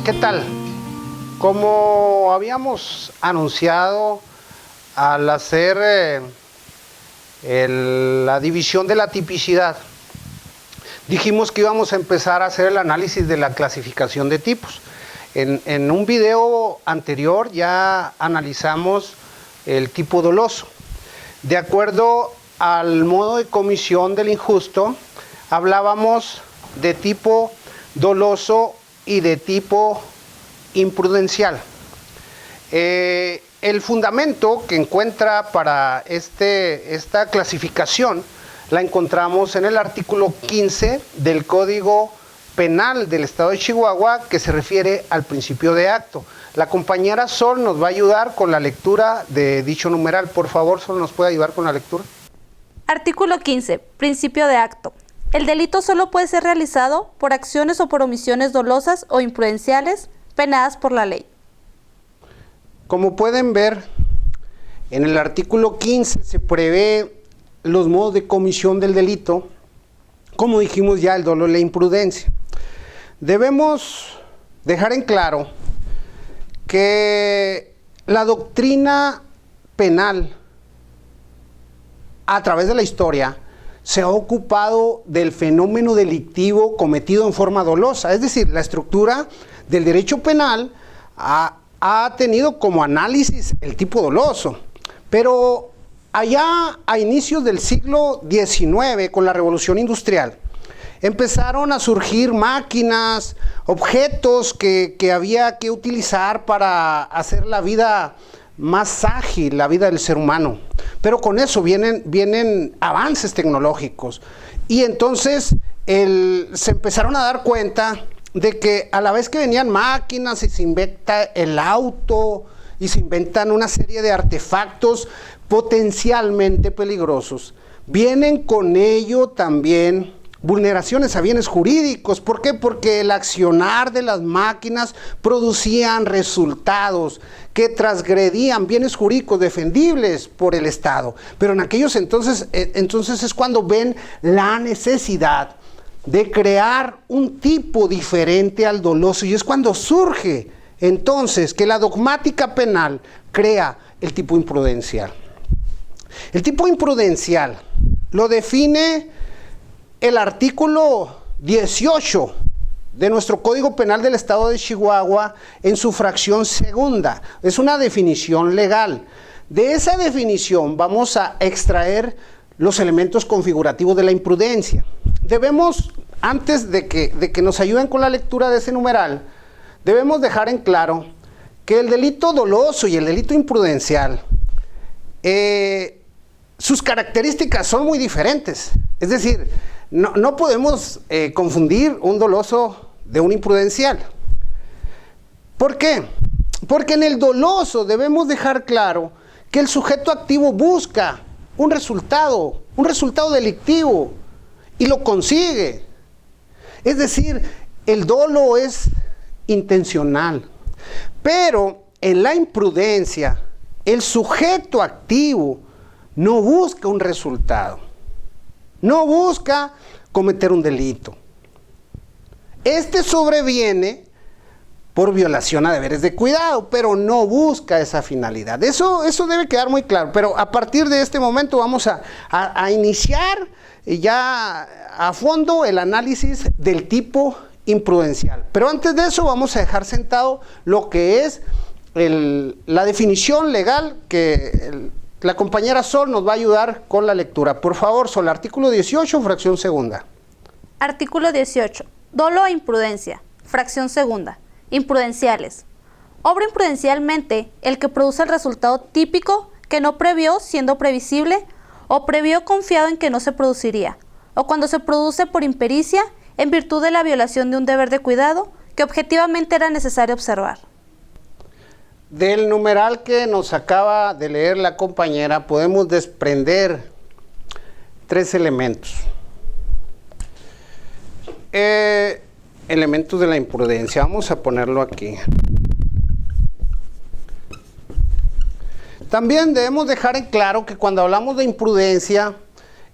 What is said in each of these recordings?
¿Qué tal? Como habíamos anunciado al hacer la división de la tipicidad, dijimos que íbamos a empezar a hacer el análisis de la clasificación de tipos. En un video anterior ya analizamos el tipo doloso. De acuerdo al modo de comisión del injusto, hablábamos de tipo doloso y de tipo imprudencial. El fundamento que encuentra para esta clasificación la encontramos en el artículo 15 del Código Penal del Estado de Chihuahua, que se refiere al principio de acto. La compañera Sol nos va a ayudar con la lectura de dicho numeral. Por favor, Sol, ¿nos puede ayudar con la lectura? Artículo 15. Principio de acto. El delito solo puede ser realizado por acciones o por omisiones dolosas o imprudenciales penadas por la ley. Como pueden ver, en el artículo 15 se prevé los modos de comisión del delito, como dijimos ya, el dolo y la imprudencia. Debemos dejar en claro que la doctrina penal, a través de la historia, se ha ocupado del fenómeno delictivo cometido en forma dolosa. Es decir, la estructura del derecho penal ha tenido como análisis el tipo doloso. Pero allá a inicios del siglo XIX, con la Revolución Industrial, empezaron a surgir máquinas, objetos que había que utilizar para hacer la vida más ágil, la vida del ser humano. Pero con eso vienen avances tecnológicos. Y entonces se empezaron a dar cuenta de que a la vez que venían máquinas y se inventa el auto y se inventan una serie de artefactos potencialmente peligrosos, vienen con ello también vulneraciones a bienes jurídicos. ¿Por qué? Porque el accionar de las máquinas producían resultados que transgredían bienes jurídicos defendibles por el Estado. Pero en aquellos entonces es cuando ven la necesidad de crear un tipo diferente al doloso, y es cuando surge entonces que la dogmática penal crea el tipo imprudencial. El tipo imprudencial lo define el artículo 18 de nuestro Código Penal del Estado de Chihuahua en su fracción segunda. Es una definición legal. De esa definición vamos a extraer los elementos configurativos de la imprudencia. Debemos, antes de que nos ayuden con la lectura de ese numeral, debemos dejar en claro que el delito doloso y el delito imprudencial, sus características son muy diferentes. Es decir, no podemos confundir un doloso de un imprudencial. ¿Por qué? Porque en el doloso debemos dejar claro que el sujeto activo busca un resultado delictivo y lo consigue. Es decir, el dolo es intencional. Pero en la imprudencia, el sujeto activo no busca un resultado. No busca cometer un delito. Este sobreviene por violación a deberes de cuidado, pero no busca esa finalidad. Eso debe quedar muy claro. Pero a partir de este momento vamos a iniciar ya a fondo el análisis del tipo imprudencial. Pero antes de eso vamos a dejar sentado lo que es la definición legal que la compañera Sol nos va a ayudar con la lectura. Por favor, Sol, artículo 18, fracción segunda. Artículo 18. Dolo e imprudencia. Fracción segunda. Imprudenciales. Obra imprudencialmente el que produce el resultado típico que no previó siendo previsible o previó confiado en que no se produciría, o cuando se produce por impericia en virtud de la violación de un deber de cuidado que objetivamente era necesario observar. Del numeral que nos acaba de leer la compañera podemos desprender tres elementos. Elementos de la imprudencia. Vamos a ponerlo aquí. También debemos dejar en claro que cuando hablamos de imprudencia,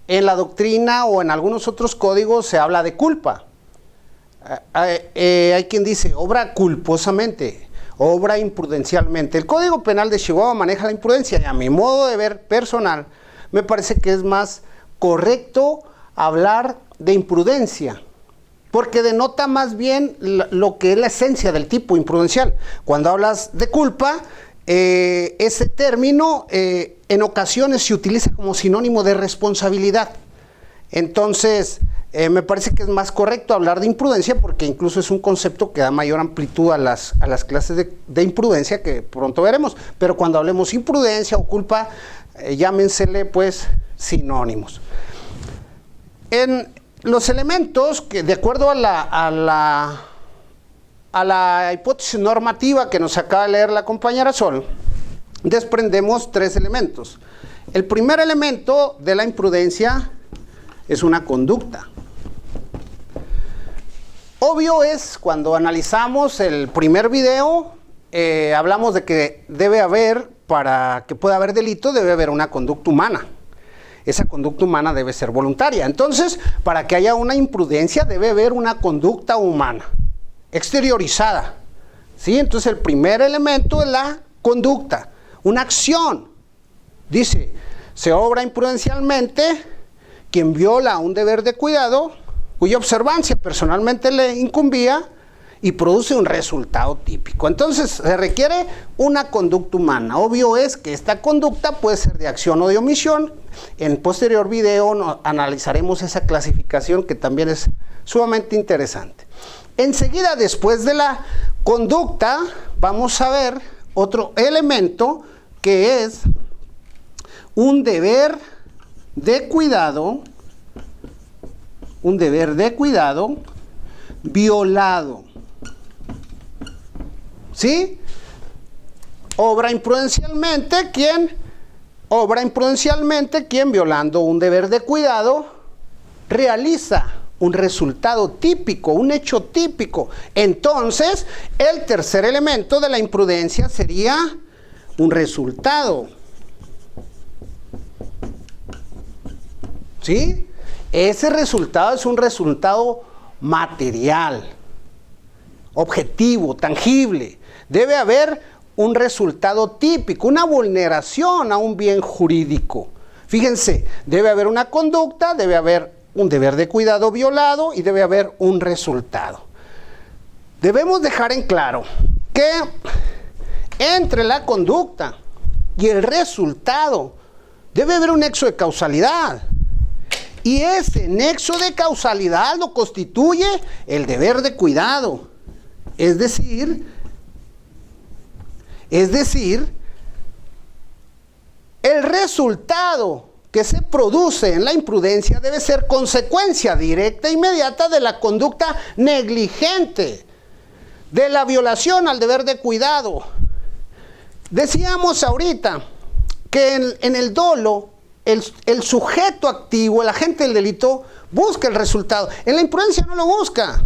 en la doctrina o en algunos otros códigos se habla de culpa. Hay quien dice, obra culposamente, obra imprudencialmente. El Código Penal de Chihuahua maneja la imprudencia y a mi modo de ver personal, me parece que es más correcto hablar de imprudencia, porque denota más bien lo que es la esencia del tipo imprudencial. Cuando hablas de culpa, ese término en ocasiones se utiliza como sinónimo de responsabilidad. Entonces, me parece que es más correcto hablar de imprudencia porque incluso es un concepto que da mayor amplitud a las clases de imprudencia que pronto veremos. Pero cuando hablemos imprudencia o culpa, llámensele pues sinónimos. En los elementos que de acuerdo a la hipótesis normativa que nos acaba de leer la compañera Sol, desprendemos 3 elementos. El primer elemento de la imprudencia es una conducta. Obvio es, cuando analizamos el primer video, hablamos de que debe haber, para que pueda haber delito, debe haber una conducta humana. Esa conducta humana debe ser voluntaria. Entonces, para que haya una imprudencia, debe haber una conducta humana, exteriorizada. ¿Sí? Entonces, el primer elemento es la conducta, una acción. Dice, se obra imprudencialmente quien viola un deber de cuidado, cuya observancia personalmente le incumbía y produce un resultado típico. Entonces, se requiere una conducta humana. Obvio es que esta conducta puede ser de acción o de omisión. En posterior video analizaremos esa clasificación que también es sumamente interesante. Enseguida, después de la conducta, vamos a ver otro elemento que es un deber de cuidado, violado. ¿Sí? Obra imprudencialmente quien violando un deber de cuidado realiza un resultado típico, un hecho típico. Entonces, el tercer elemento de la imprudencia sería un resultado. ¿Sí? Ese resultado es un resultado material, objetivo, tangible. Debe haber un resultado típico, una vulneración a un bien jurídico. Fíjense, debe haber una conducta, debe haber un deber de cuidado violado y debe haber un resultado. Debemos dejar en claro que entre la conducta y el resultado debe haber un nexo de causalidad. Y ese nexo de causalidad lo constituye el deber de cuidado. Es decir, el resultado que se produce en la imprudencia debe ser consecuencia directa e inmediata de la conducta negligente, de la violación al deber de cuidado. Decíamos ahorita que en el dolo, el sujeto activo, el agente del delito, busca el resultado. En la imprudencia no lo busca.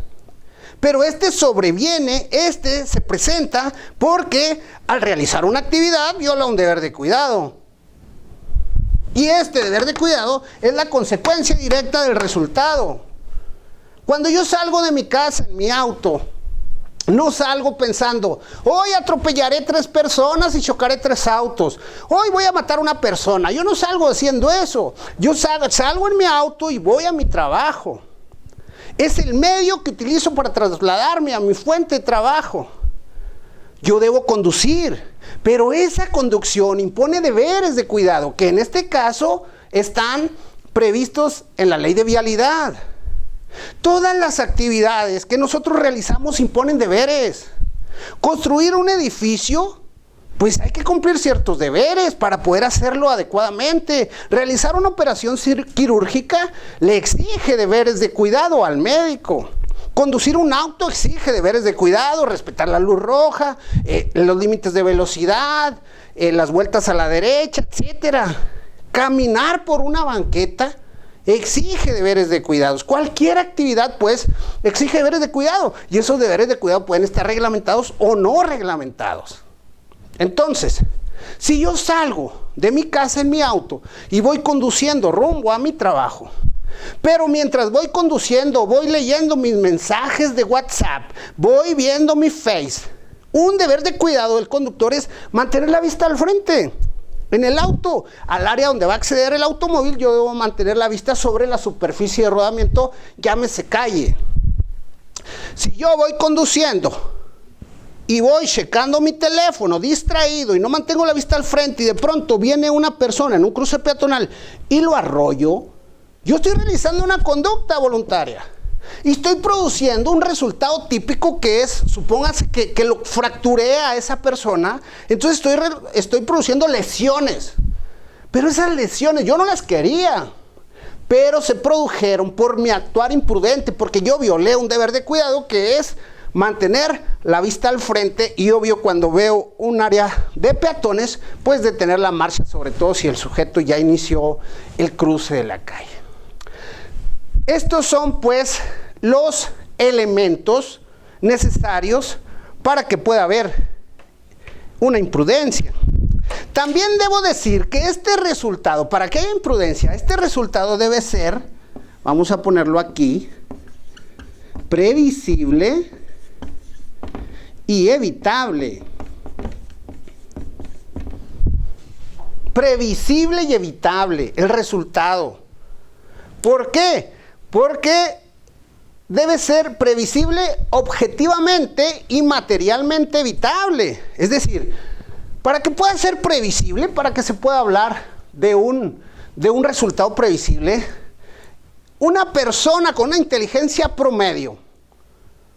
Pero se presenta porque al realizar una actividad viola un deber de cuidado. Y este deber de cuidado es la consecuencia directa del resultado. Cuando yo salgo de mi casa en mi auto, no salgo pensando, hoy atropellaré 3 personas y chocaré 3 autos. Hoy voy a matar a una persona. Yo no salgo haciendo eso. Yo salgo en mi auto y voy a mi trabajo. Es el medio que utilizo para trasladarme a mi fuente de trabajo. Yo debo conducir, pero esa conducción impone deberes de cuidado, que en este caso están previstos en la ley de vialidad. Todas las actividades que nosotros realizamos imponen deberes. Construir un edificio, pues hay que cumplir ciertos deberes para poder hacerlo adecuadamente. Realizar una operación quirúrgica le exige deberes de cuidado al médico. Conducir un auto exige deberes de cuidado, respetar la luz roja, los límites de velocidad, las vueltas a la derecha, etcétera. Caminar por una banqueta exige deberes de cuidados. Cualquier actividad, pues, exige deberes de cuidado. Y esos deberes de cuidado pueden estar reglamentados o no reglamentados. Entonces, si yo salgo de mi casa en mi auto y voy conduciendo rumbo a mi trabajo, Pero mientras voy conduciendo, voy leyendo mis mensajes de WhatsApp, voy viendo mi Face, un deber de cuidado del conductor es mantener la vista al frente. En el auto, al área donde va a acceder el automóvil, yo debo mantener la vista sobre la superficie de rodamiento, llámese calle. Si yo voy conduciendo y voy checando mi teléfono distraído y no mantengo la vista al frente y de pronto viene una persona en un cruce peatonal y lo arrollo, yo estoy realizando una conducta voluntaria y estoy produciendo un resultado típico que es, supóngase que lo fracturé a esa persona, entonces estoy produciendo lesiones. Pero esas lesiones yo no las quería, pero se produjeron por mi actuar imprudente, porque yo violé un deber de cuidado que es mantener la vista al frente y obvio cuando veo un área de peatones, pues detener la marcha, sobre todo si el sujeto ya inició el cruce de la calle. Estos son pues los elementos necesarios para que pueda haber una imprudencia. También debo decir que este resultado, para que haya imprudencia, este resultado debe ser, vamos a ponerlo aquí, previsible y evitable. Previsible y evitable, el resultado. ¿Por qué? Porque debe ser previsible objetivamente y materialmente evitable. Es decir, para que pueda ser previsible, para que se pueda hablar de un resultado previsible, una persona con una inteligencia promedio,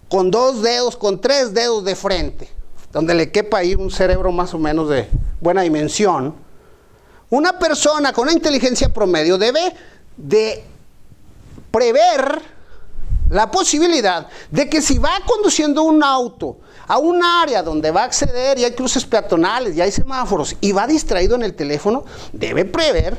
con 2 dedos, con 3 dedos de frente, donde le quepa ahí un cerebro más o menos de buena dimensión, una persona con una inteligencia promedio debe de prever la posibilidad de que si va conduciendo un auto a un área donde va a acceder y hay cruces peatonales y hay semáforos y va distraído en el teléfono, debe prever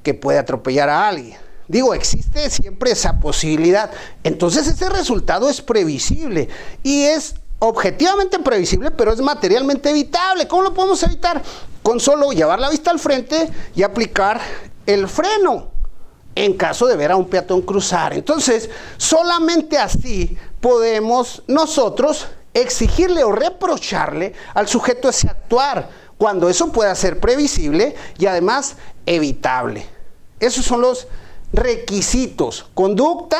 que puede atropellar a alguien. Digo, existe siempre esa posibilidad. Entonces ese resultado es previsible y es objetivamente previsible, pero es materialmente evitable. ¿Cómo lo podemos evitar? Con solo llevar la vista al frente y aplicar el freno en caso de ver a un peatón cruzar. Entonces, solamente así podemos nosotros exigirle o reprocharle al sujeto ese actuar, cuando eso pueda ser previsible y además evitable. Esos son los requisitos: conducta,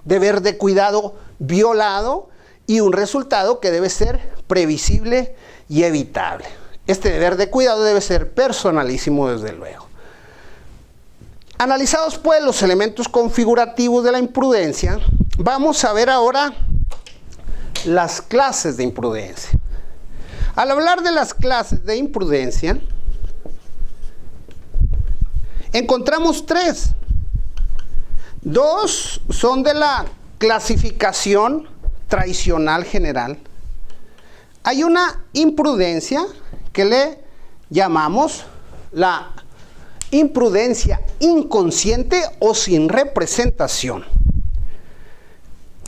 deber de cuidado violado y un resultado que debe ser previsible y evitable. Este deber de cuidado debe ser personalísimo, desde luego. Analizados pues los elementos configurativos de la imprudencia, vamos a ver ahora las clases de imprudencia. Al hablar de las clases de imprudencia, encontramos 3. 2 son de la clasificación tradicional general. Hay una imprudencia que le llamamos la imprudencia inconsciente o sin representación.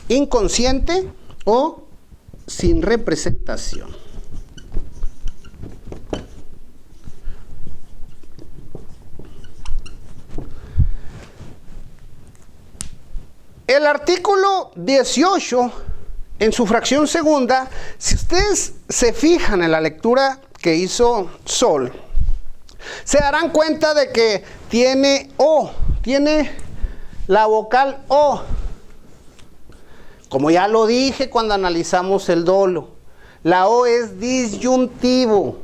Inconsciente o sin representación. El artículo 18, en su fracción segunda, si ustedes se fijan en la lectura que hizo Sol, se darán cuenta de que tiene O, tiene la vocal O. Como ya lo dije cuando analizamos el dolo, la O es disyuntivo.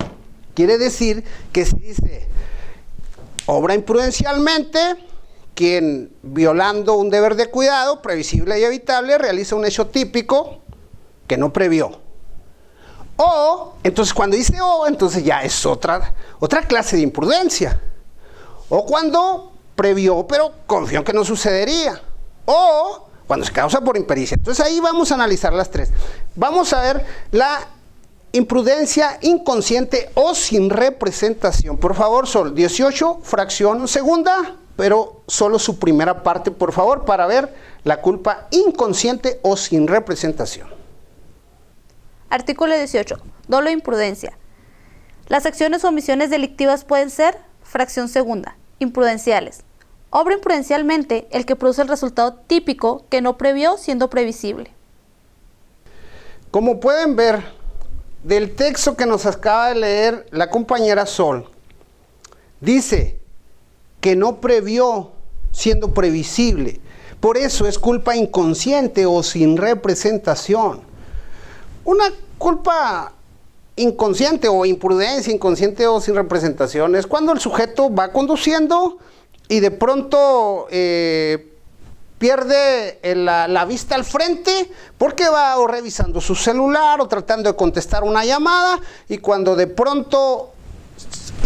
Quiere decir que si dice obra imprudencialmente, quien violando un deber de cuidado previsible y evitable realiza un hecho típico que no previó. O, entonces cuando dice O, entonces ya es otra clase de imprudencia. O cuando previó, pero confió en que no sucedería. O cuando se causa por impericia. Entonces ahí vamos a analizar las 3. Vamos a ver la imprudencia inconsciente o sin representación. Por favor, Sol, 18, fracción segunda, pero solo su primera parte, por favor, para ver la culpa inconsciente o sin representación. Artículo 18. Dolo e imprudencia. Las acciones o omisiones delictivas pueden ser, fracción segunda, imprudenciales. Obra imprudencialmente el que produce el resultado típico que no previó siendo previsible. Como pueden ver del texto que nos acaba de leer la compañera Sol, dice que no previó siendo previsible. Por eso es culpa inconsciente o sin representación. Una culpa inconsciente o imprudencia inconsciente o sin representación es cuando el sujeto va conduciendo y de pronto pierde la vista al frente porque va o revisando su celular o tratando de contestar una llamada, y cuando de pronto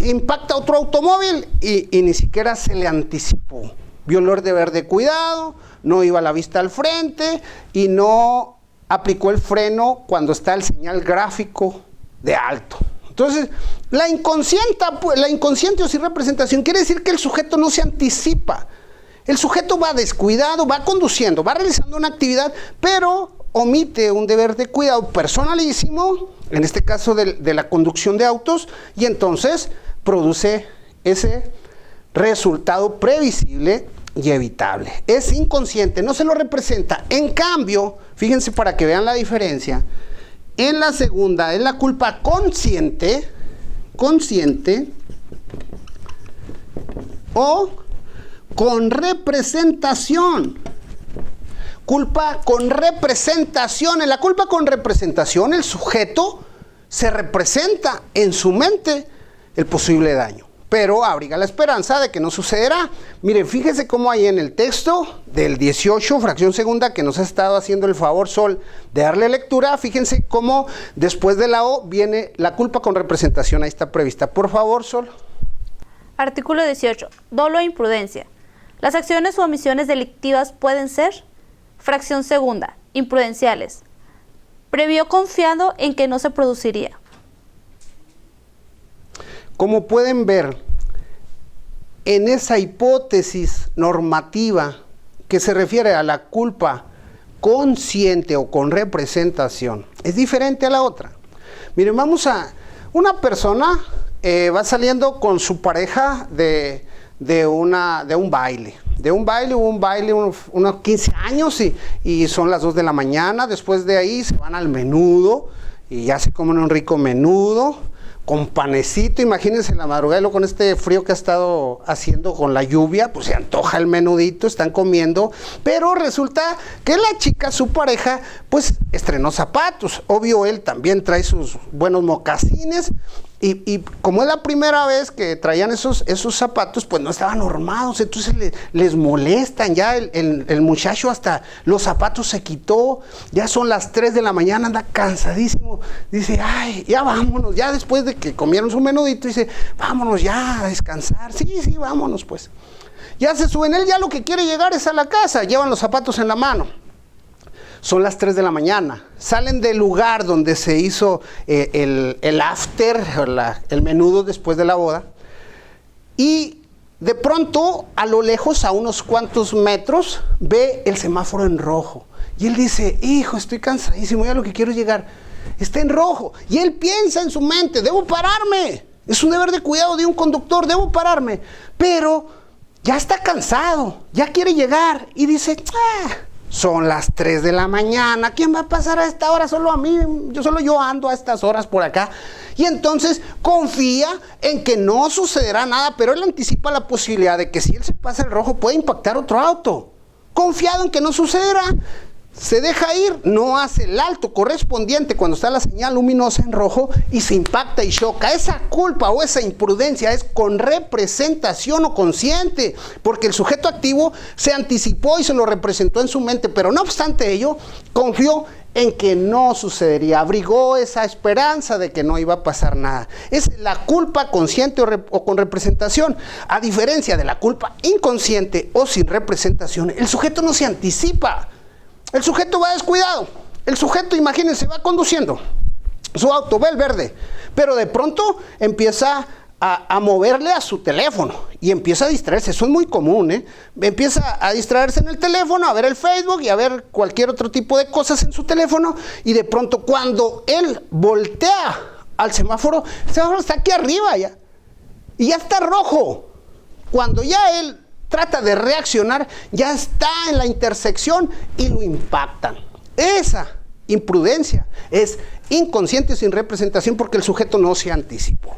impacta otro automóvil y ni siquiera se le anticipó. Violó el deber de cuidado, no iba la vista al frente y no aplicó el freno cuando está el señal gráfico de alto. Entonces, la inconsciente o sin representación quiere decir que el sujeto no se anticipa. El sujeto va descuidado, va conduciendo, va realizando una actividad, pero omite un deber de cuidado personalísimo, en este caso de la conducción de autos, y entonces produce ese resultado previsible y evitable. Es inconsciente, no se lo representa. En cambio, fíjense para que vean la diferencia, en la segunda es la culpa consciente o con representación. Culpa con representación. En la culpa con representación, el sujeto se representa en su mente el posible daño, pero abriga la esperanza de que no sucederá. Miren, fíjense cómo hay en el texto del 18, fracción segunda, que nos ha estado haciendo el favor Sol de darle lectura. Fíjense cómo después de la O viene la culpa con representación. Ahí está prevista. Por favor, Sol. Artículo 18. Dolo e imprudencia. Las acciones o omisiones delictivas pueden ser: fracción segunda, imprudenciales. Previó confiado en que no se produciría. Como pueden ver, en esa hipótesis normativa que se refiere a la culpa consciente o con representación, es diferente a la otra. Miren, vamos a... Una persona va saliendo con su pareja de un baile. Hubo un baile unos 15 años y son las 2 de la mañana. Después de ahí se van al menudo y ya se comen un rico menudo con panecito. Imagínense en la madrugada con este frío que ha estado haciendo con la lluvia, pues se antoja el menudito, están comiendo, pero resulta que la chica, su pareja, pues estrenó zapatos. Obvio, él también trae sus buenos mocasines. Y como es la primera vez que traían esos zapatos, pues no estaban normados, entonces les molestan. Ya el muchacho hasta los zapatos se quitó, ya son las 3 de la mañana, anda cansadísimo. Dice, ay, ya vámonos, ya después de que comieron su menudito, dice, vámonos ya a descansar. Sí, vámonos pues. Ya se suben, él ya lo que quiere llegar es a la casa, llevan los zapatos en la mano. Son las 3 de la mañana, salen del lugar donde se hizo el after, el menudo después de la boda, y de pronto, a lo lejos, a unos cuantos metros, ve el semáforo en rojo. Y él dice, hijo, estoy cansadísimo, ya lo que quiero llegar está en rojo. Y él piensa en su mente, debo pararme, es un deber de cuidado de un conductor, debo pararme. Pero ya está cansado, ya quiere llegar, y dice, son las 3 de la mañana, ¿quién va a pasar a esta hora? Solo a mí, yo ando a estas horas por acá. Y entonces confía en que no sucederá nada, pero él anticipa la posibilidad de que si él se pasa el rojo puede impactar otro auto. Confiado en que no sucederá, se deja ir, no hace el alto correspondiente cuando está la señal luminosa en rojo y se impacta y choca. Esa culpa o esa imprudencia es con representación o consciente, porque el sujeto activo se anticipó y se lo representó en su mente, pero no obstante ello, confió en que no sucedería, abrigó esa esperanza de que no iba a pasar nada. Es la culpa consciente o con representación. A diferencia de la culpa inconsciente o sin representación, el sujeto no se anticipa. El sujeto va descuidado. El sujeto, imagínense, va conduciendo su auto, ve el verde, pero de pronto empieza a moverle a su teléfono y empieza a distraerse. Eso es muy común, Empieza a distraerse en el teléfono, a ver el Facebook y a ver cualquier otro tipo de cosas en su teléfono, y de pronto cuando él voltea al semáforo, el semáforo está aquí arriba ya, y ya está rojo. Cuando ya él trata de reaccionar, ya está en la intersección y lo impactan. Esa imprudencia es inconsciente sin representación porque el sujeto no se anticipó.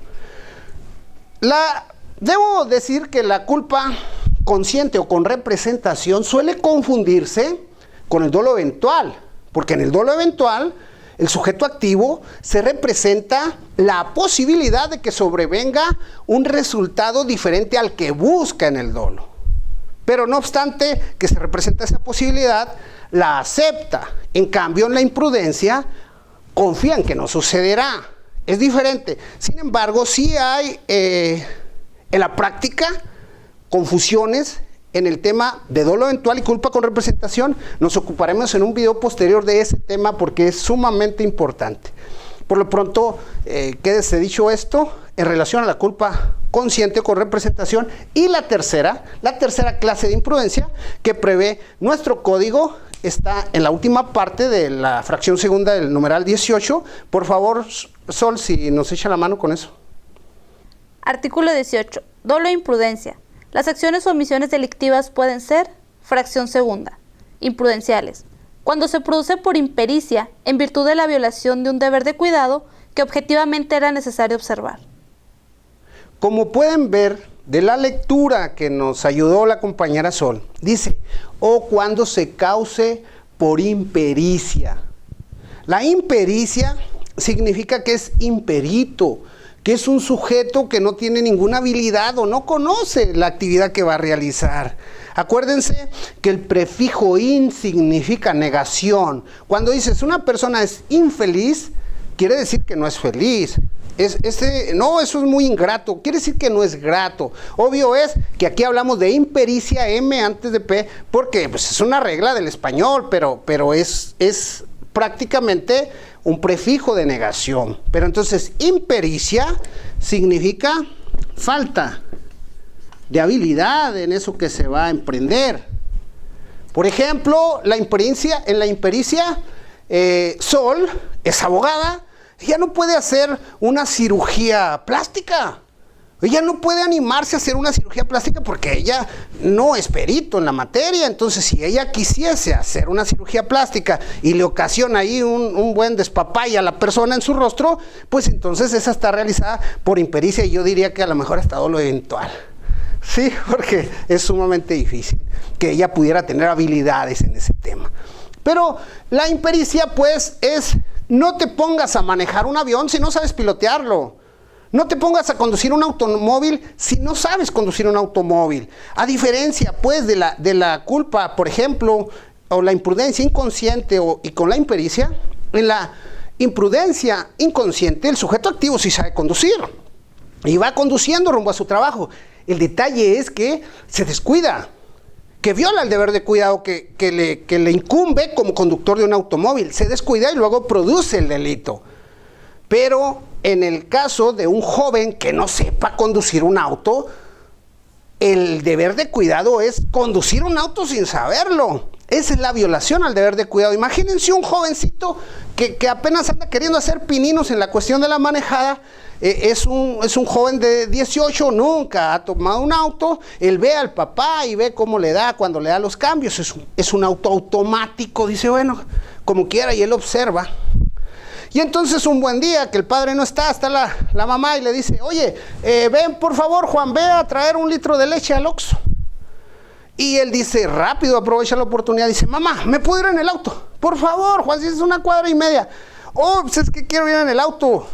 Debo decir que la culpa consciente o con representación suele confundirse con el dolo eventual, porque en el dolo eventual el sujeto activo se representa la posibilidad de que sobrevenga un resultado diferente al que busca en el dolo. Pero no obstante que se representa esa posibilidad, la acepta. En cambio, en la imprudencia, confía en que no sucederá. Es diferente. Sin embargo, sí hay en la práctica confusiones en el tema de dolo eventual y culpa con representación. Nos ocuparemos en un video posterior de ese tema porque es sumamente importante. Por lo pronto, quédese dicho esto en relación a la culpa consciente con representación y la tercera clase de imprudencia que prevé nuestro código está en la última parte de la fracción segunda del numeral 18. Por favor, Sol, si nos echa la mano con eso. Artículo 18. Dolo e imprudencia. Las acciones o omisiones delictivas pueden ser, fracción segunda, imprudenciales, cuando se produce por impericia en virtud de la violación de un deber de cuidado que objetivamente era necesario observar. Como pueden ver de la lectura que nos ayudó la compañera Sol, dice, o cuando se cause por impericia. La impericia significa que es imperito, que es un sujeto que no tiene ninguna habilidad o no conoce la actividad que va a realizar. Acuérdense que el prefijo in significa negación. Cuando dices una persona es infeliz, quiere decir que no es feliz. No, eso es muy ingrato, quiere decir que no es grato. Obvio es que aquí hablamos de impericia, M antes de P, porque pues, es una regla del español, pero es prácticamente un prefijo de negación. Pero entonces impericia significa falta de habilidad en eso que se va a emprender. Por ejemplo, en la impericia, Sol es abogada, ella no puede hacer una cirugía plástica. Ella no puede animarse a hacer una cirugía plástica porque ella no es perito en la materia. Entonces, si ella quisiese hacer una cirugía plástica y le ocasiona ahí un buen despapay a la persona en su rostro, pues entonces esa está realizada por impericia y yo diría que a lo mejor hasta dolo eventual. Sí, porque es sumamente difícil que ella pudiera tener habilidades en ese tema. Pero la impericia, pues, es no te pongas a manejar un avión si no sabes pilotearlo. No te pongas a conducir un automóvil si no sabes conducir un automóvil. A diferencia, pues, de la culpa, por ejemplo, o la imprudencia inconsciente y con la impericia, en la imprudencia inconsciente, el sujeto activo sí sabe conducir y va conduciendo rumbo a su trabajo. El detalle es que se descuida, que viola el deber de cuidado que le incumbe como conductor de un automóvil. Se descuida y luego produce el delito. Pero en el caso de un joven que no sepa conducir un auto, el deber de cuidado es conducir un auto sin saberlo. Esa es la violación al deber de cuidado. Imagínense un jovencito que apenas anda queriendo hacer pininos en la cuestión de la manejada. Es un joven de 18, nunca ha tomado un auto. Él ve al papá y ve cómo le da cuando le da los cambios. Es un auto automático, dice, bueno, como quiera, y él observa. Y entonces un buen día que el padre no está la mamá y le dice, oye, ven por favor Juan, ve a traer 1 litro de leche al Oxxo. Y él dice, rápido, aprovecha la oportunidad, dice, mamá, ¿me puedo ir en el auto? Por favor, Juan, si es 1,5 cuadras. Oh, pues es que quiero ir en el auto.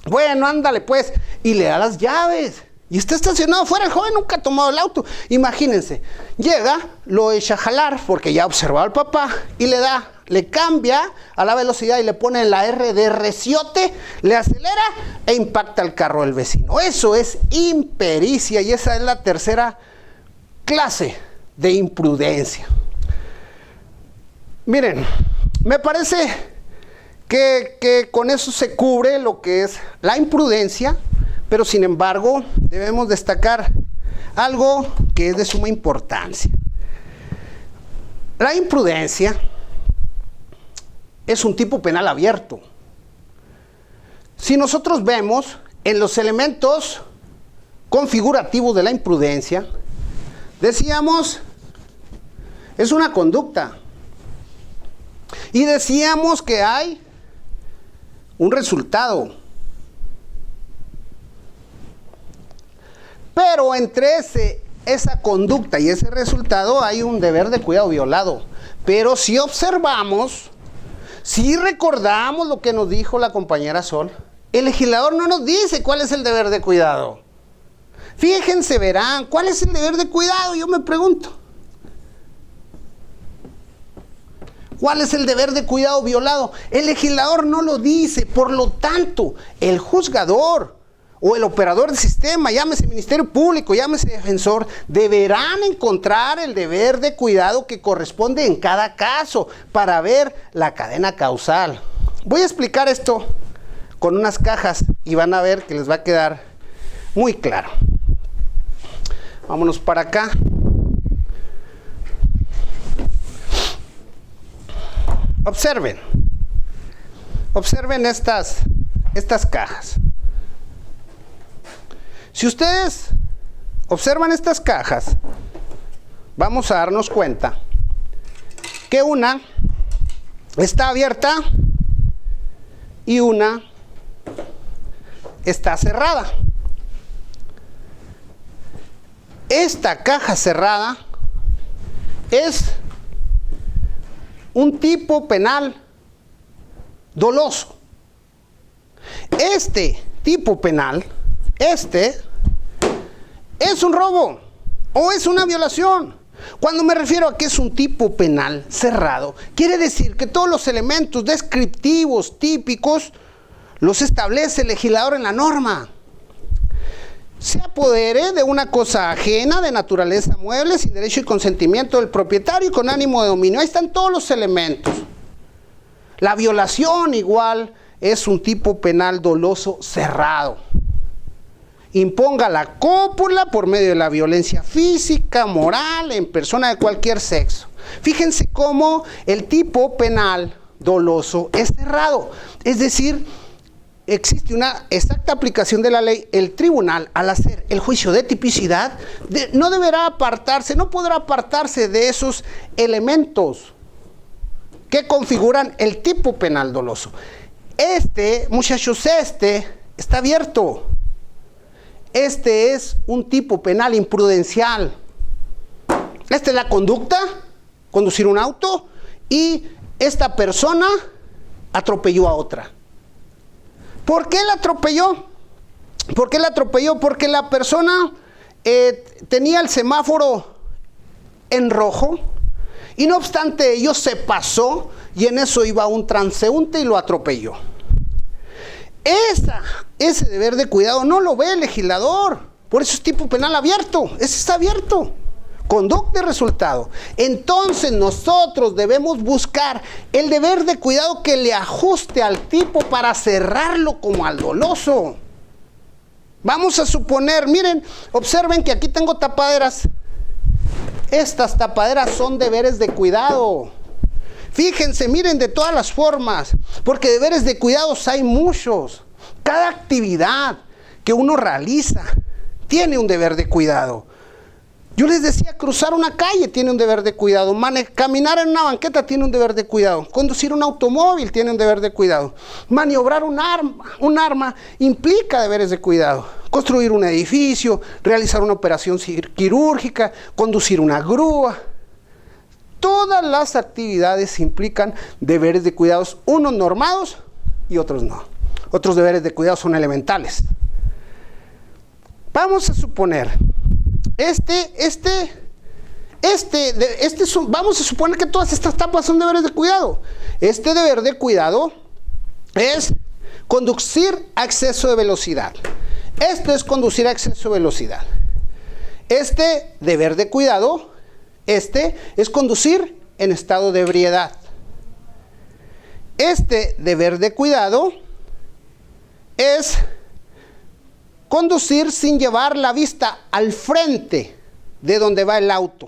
Bueno, ándale pues. Y le da las llaves. Y está estacionado fuera, el joven nunca ha tomado el auto. Imagínense, llega, lo echa a jalar porque ya observó al papá y le cambia a la velocidad y le pone en la R de reciote, le acelera e impacta el carro del vecino. Eso es impericia y esa es la tercera clase de imprudencia. Miren, me parece que con eso se cubre lo que es la imprudencia, pero sin embargo debemos destacar algo que es de suma importancia. La imprudencia es un tipo penal abierto. Si nosotros vemos en los elementos configurativos de la imprudencia, Decíamos, es una conducta. Y decíamos que hay un resultado. Pero entre esa conducta y ese resultado hay un deber de cuidado violado. Pero si observamos, si recordamos lo que nos dijo la compañera Sol, el legislador no nos dice cuál es el deber de cuidado. Fíjense, verán, ¿cuál es el deber de cuidado? Yo me pregunto. ¿Cuál es el deber de cuidado violado? El legislador no lo dice, por lo tanto, el juzgador o el operador del sistema, llámese Ministerio Público, llámese defensor, deberán encontrar el deber de cuidado que corresponde en cada caso para ver la cadena causal. Voy a explicar esto con unas cajas y van a ver que les va a quedar muy claro. Vámonos para acá. Observen estas cajas. Si ustedes observan estas cajas, vamos a darnos cuenta que una está abierta y una está cerrada. Esta caja cerrada es un tipo penal doloso. Este tipo penal, es un robo o es una violación. Cuando me refiero a que es un tipo penal cerrado, quiere decir que todos los elementos descriptivos típicos los establece el legislador en la norma. Se apodere de una cosa ajena de naturaleza mueble sin derecho y consentimiento del propietario y con ánimo de dominio. Ahí están todos los elementos. La violación igual es un tipo penal doloso cerrado. Imponga la cópula por medio de la violencia física, moral, en persona de cualquier sexo. Fíjense cómo el tipo penal doloso es cerrado. Es decir, existe una exacta aplicación de la ley. El tribunal, al hacer el juicio de tipicidad, no podrá apartarse de esos elementos que configuran el tipo penal doloso. Muchachos, está abierto. Este es un tipo penal imprudencial. Esta es la conducta, conducir un auto, y esta persona atropelló a otra. ¿Por qué la atropelló? Porque la persona tenía el semáforo en rojo y no obstante ello se pasó y en eso iba un transeúnte y lo atropelló. Ese deber de cuidado no lo ve el legislador, por eso es tipo penal abierto, ese está abierto. Conducta y resultado. Entonces nosotros debemos buscar el deber de cuidado que le ajuste al tipo para cerrarlo como al doloso. Vamos a suponer, miren, observen que aquí tengo tapaderas. Estas tapaderas son deberes de cuidado. Fíjense, miren, de todas las formas, porque deberes de cuidados hay muchos. Cada actividad que uno realiza tiene un deber de cuidado. Yo les decía, cruzar una calle tiene un deber de cuidado, caminar en una banqueta tiene un deber de cuidado, conducir un automóvil tiene un deber de cuidado, maniobrar un arma implica deberes de cuidado, construir un edificio, realizar una operación quirúrgica, conducir una grúa. Todas las actividades implican deberes de cuidados, unos normados y otros no. Otros deberes de cuidado son elementales. Vamos a suponer, vamos a suponer que todas estas tapas son deberes de cuidado. Este deber de cuidado es conducir a exceso de velocidad. Esto es conducir a exceso de velocidad. Este deber de cuidado, es conducir en estado de ebriedad. Este deber de cuidado es conducir sin llevar la vista al frente de donde va el auto.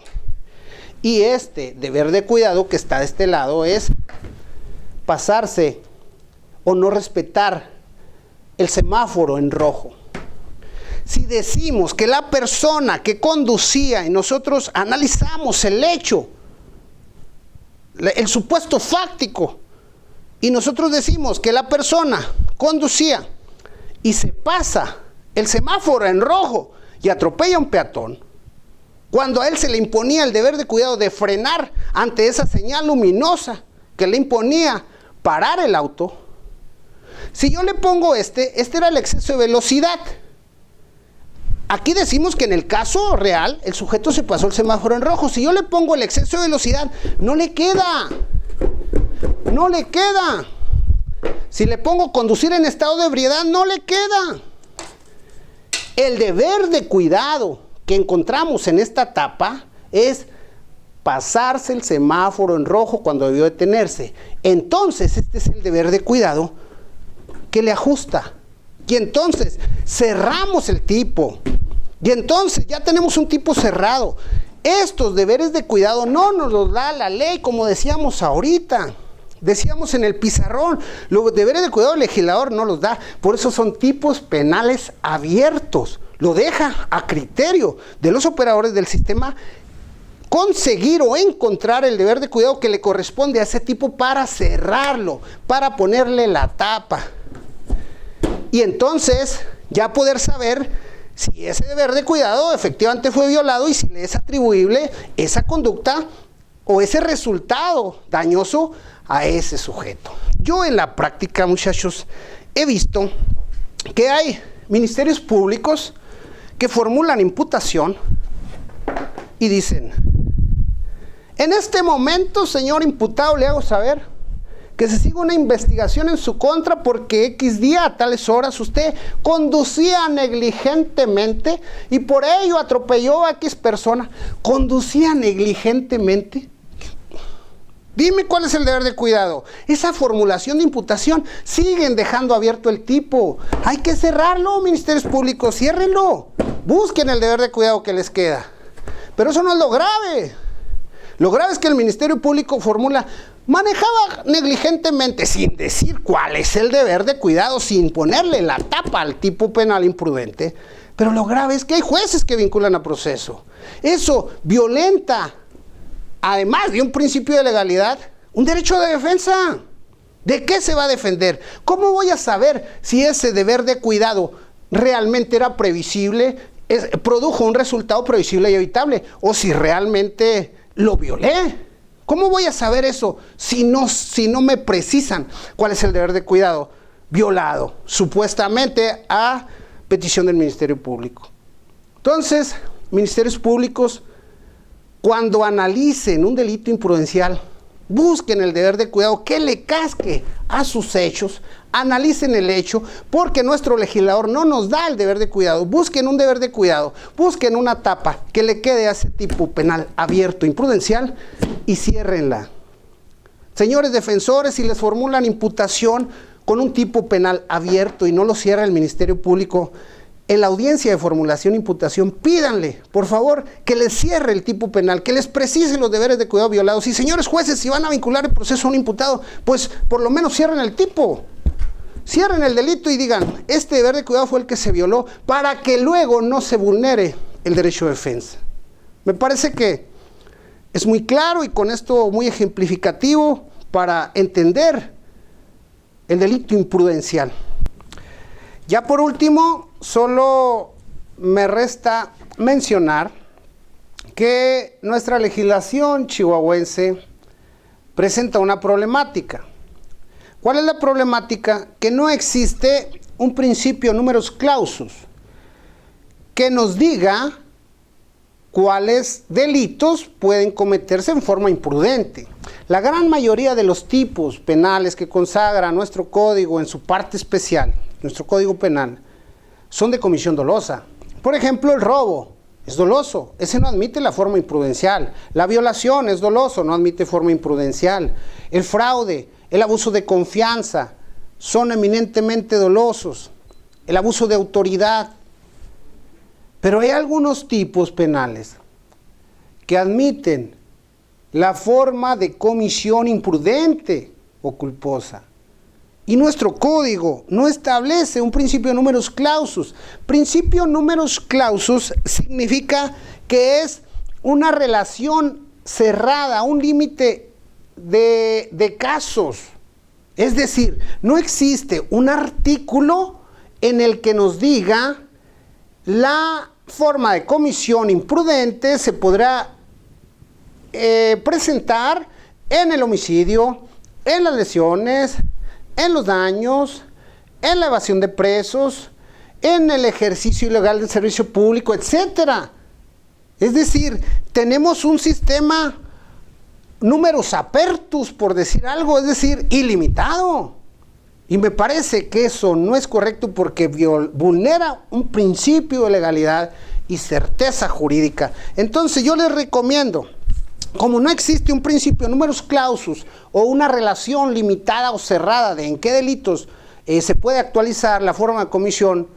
Y este deber de cuidado que está de este lado es pasarse o no respetar el semáforo en rojo. Si decimos que la persona que conducía y nosotros analizamos el hecho, el supuesto fáctico, y nosotros decimos que la persona conducía y se pasa el semáforo en rojo y atropella a un peatón, cuando a él se le imponía el deber de cuidado de frenar ante esa señal luminosa que le imponía parar el auto, si yo le pongo este era el exceso de velocidad. Aquí decimos que en el caso real, el sujeto se pasó el semáforo en rojo. Si yo le pongo el exceso de velocidad, no le queda. No le queda. Si le pongo conducir en estado de ebriedad, no le queda. El deber de cuidado que encontramos en esta etapa es pasarse el semáforo en rojo cuando debió detenerse. Entonces, este es el deber de cuidado que le ajusta. Y entonces, cerramos el tipo. Y entonces, ya tenemos un tipo cerrado. Estos deberes de cuidado no nos los da la ley, como decíamos ahorita. Decíamos en el pizarrón, los deberes de cuidado del legislador no los da. Por eso son tipos penales abiertos. Lo deja a criterio de los operadores del sistema conseguir o encontrar el deber de cuidado que le corresponde a ese tipo para cerrarlo, para ponerle la tapa. Y entonces ya poder saber si ese deber de cuidado efectivamente fue violado y si le es atribuible esa conducta o ese resultado dañoso a ese sujeto. Yo en la práctica, muchachos, he visto que hay ministerios públicos que formulan imputación y dicen: en este momento, señor imputado, le hago saber que se siga una investigación en su contra porque X día a tales horas usted conducía negligentemente y por ello atropelló a X persona. ¿Conducía negligentemente? Dime cuál es el deber de cuidado. Esa formulación de imputación siguen dejando abierto el tipo. Hay que cerrarlo, ministerios públicos, ciérrenlo. Busquen el deber de cuidado que les queda. Pero eso no es lo grave. Lo grave es que el Ministerio Público formula: manejaba negligentemente, sin decir cuál es el deber de cuidado, sin ponerle la tapa al tipo penal imprudente. Pero lo grave es que hay jueces que vinculan a proceso. Eso violenta, además de un principio de legalidad, un derecho de defensa. ¿De qué se va a defender? ¿Cómo voy a saber si ese deber de cuidado realmente era previsible, produjo un resultado previsible y evitable, o si realmente lo violé? ¿Cómo voy a saber eso si no me precisan cuál es el deber de cuidado violado, supuestamente a petición del Ministerio Público? Entonces, ministerios públicos, cuando analicen un delito imprudencial, busquen el deber de cuidado que le casque a sus hechos, analicen el hecho, porque nuestro legislador no nos da el deber de cuidado. Busquen un deber de cuidado, busquen una tapa que le quede a ese tipo penal abierto, imprudencial, y ciérrenla. Señores defensores, si les formulan imputación con un tipo penal abierto y no lo cierra el Ministerio Público, en la audiencia de formulación e imputación, pídanle, por favor, que les cierre el tipo penal, que les precise los deberes de cuidado violados. Y señores jueces, si van a vincular el proceso a un imputado, pues por lo menos cierren el tipo. Cierren el delito y digan: este deber de cuidado fue el que se violó, para que luego no se vulnere el derecho de defensa. Me parece que es muy claro y con esto muy ejemplificativo para entender el delito imprudencial. Ya por último, solo me resta mencionar que nuestra legislación chihuahuense presenta una problemática. ¿Cuál es la problemática? Que no existe un principio numerus clausus que nos diga cuáles delitos pueden cometerse en forma imprudente. La gran mayoría de los tipos penales que consagra nuestro código en su parte especial, nuestro código penal, son de comisión dolosa. Por ejemplo, el robo es doloso, ese no admite la forma imprudencial. La violación es doloso, no admite forma imprudencial. El fraude, el abuso de confianza son eminentemente dolosos. El abuso de autoridad. Pero hay algunos tipos penales que admiten la forma de comisión imprudente o culposa. y nuestro código no establece un principio numerus clausus. Principio numerus clausus significa que es una relación cerrada, un límite de casos. Es decir, no existe un artículo en el que nos diga la forma de comisión imprudente se podrá presentar en el homicidio, en las lesiones, en los daños, en la evasión de presos, en el ejercicio ilegal del servicio público, etcétera. Es decir, tenemos un sistema numerus apertus, por decir algo, es decir, ilimitado. Y me parece que eso no es correcto porque vulnera un principio de legalidad y certeza jurídica. Entonces yo les recomiendo, como no existe un principio numerus clausus o una relación limitada o cerrada de en qué delitos se puede actualizar la forma de comisión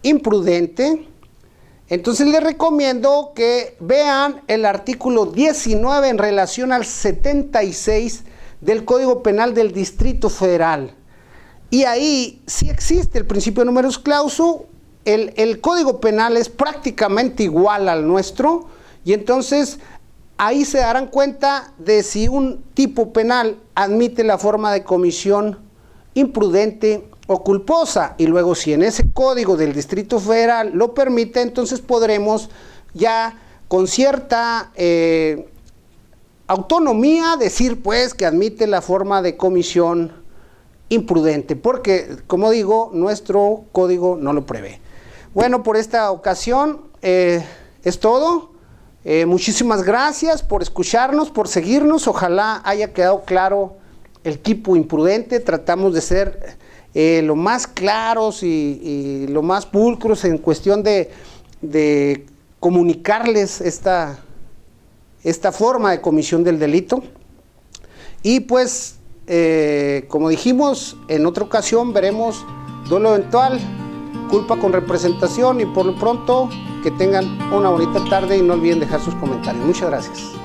imprudente, entonces les recomiendo que vean el artículo 19 en relación al 76 del Código Penal del Distrito Federal. Y ahí sí existe el principio numerus clausus, el Código Penal es prácticamente igual al nuestro, y entonces ahí se darán cuenta de si un tipo penal admite la forma de comisión imprudente o culposa, y luego si en ese código del Distrito Federal lo permite, entonces podremos ya con cierta autonomía decir pues que admite la forma de comisión imprudente, porque como digo, nuestro código no lo prevé. Bueno, por esta ocasión es todo. Muchísimas gracias por escucharnos, por seguirnos. Ojalá haya quedado claro el tipo imprudente. Tratamos de ser lo más claros y lo más pulcros en cuestión de comunicarles esta forma de comisión del delito. Y pues, como dijimos, en otra ocasión veremos dolo eventual, culpa con representación, y por lo pronto que tengan una bonita tarde y no olviden dejar sus comentarios. Muchas gracias.